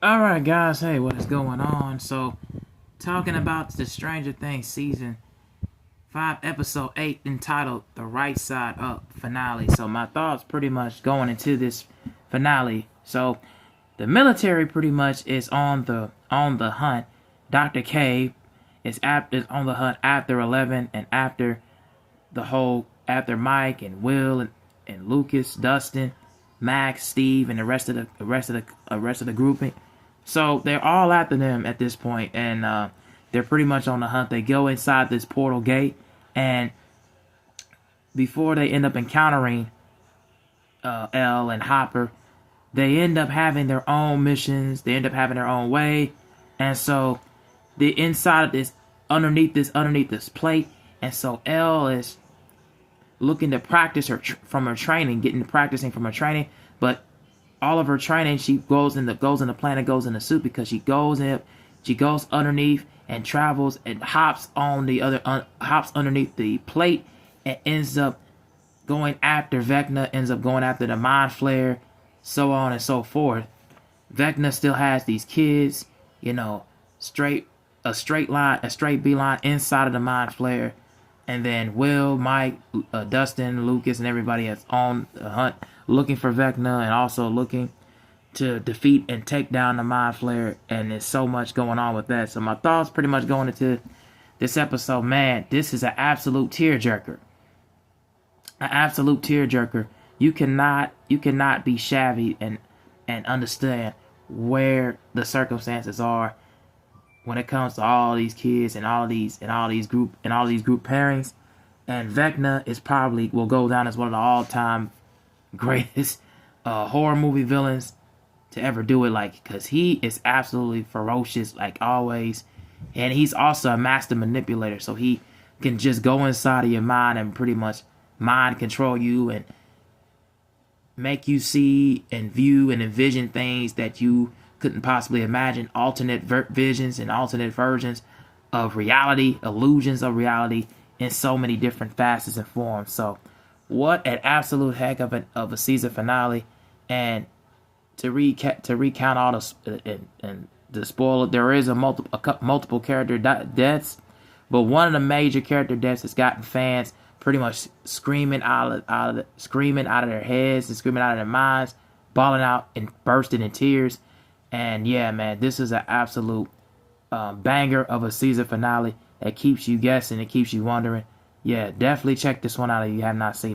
Alright, guys, hey, what is going on? So, talking about the Stranger Things season 5, episode 8, entitled The Right Side Up finale. So, my thoughts pretty much going into this finale. So, the military pretty much is on the hunt. Dr. K is on the hunt after 11 and after after Mike and Will and Lucas, Dustin, Max, Steve, and the rest of the grouping. So they're all after them at this point, and they're pretty much on the hunt. They go inside this portal gate, and before they end up encountering Elle and Hopper, they end up having their own missions. They end up having their own way, and so the inside of this, underneath this plate, and so Elle is looking to practice from her training, practicing from her training, but all of her training, she goes in the planet, goes in the suit, because she goes underneath and travels and hops underneath the plate and ends up going after Vecna, ends up going after the Mind Flayer, so on and so forth. Vecna still has these kids, a straight beeline inside of the Mind Flayer, and then Will, Mike, Dustin, Lucas, and everybody is on the hunt, looking for Vecna and also looking to defeat and take down the Mind Flayer. And there's so much going on with that. So my thoughts pretty much going into this episode, man, this is an absolute tearjerker. An absolute tearjerker. You cannot be shabby and understand where the circumstances are when it comes to all these kids and all these group pairings. And Vecna is probably will go down as one of the all-time greatest horror movie villains to ever do it, because he is absolutely ferocious, like always, and he's also a master manipulator, so he can just go inside of your mind and pretty much mind control you and make you see and view and envision things that you couldn't possibly imagine, alternate visions and alternate versions of reality, illusions of reality in so many different facets and forms. So what an absolute heck of a season finale. And to recount all and the spoiler, there is multiple character deaths, but one of the major character deaths has gotten fans pretty much screaming out of their heads and screaming out of their minds, bawling out and bursting in tears. And yeah, man, this is an absolute banger of a season finale that keeps you guessing, it keeps you wondering. Yeah, definitely check this one out if you have not seen it.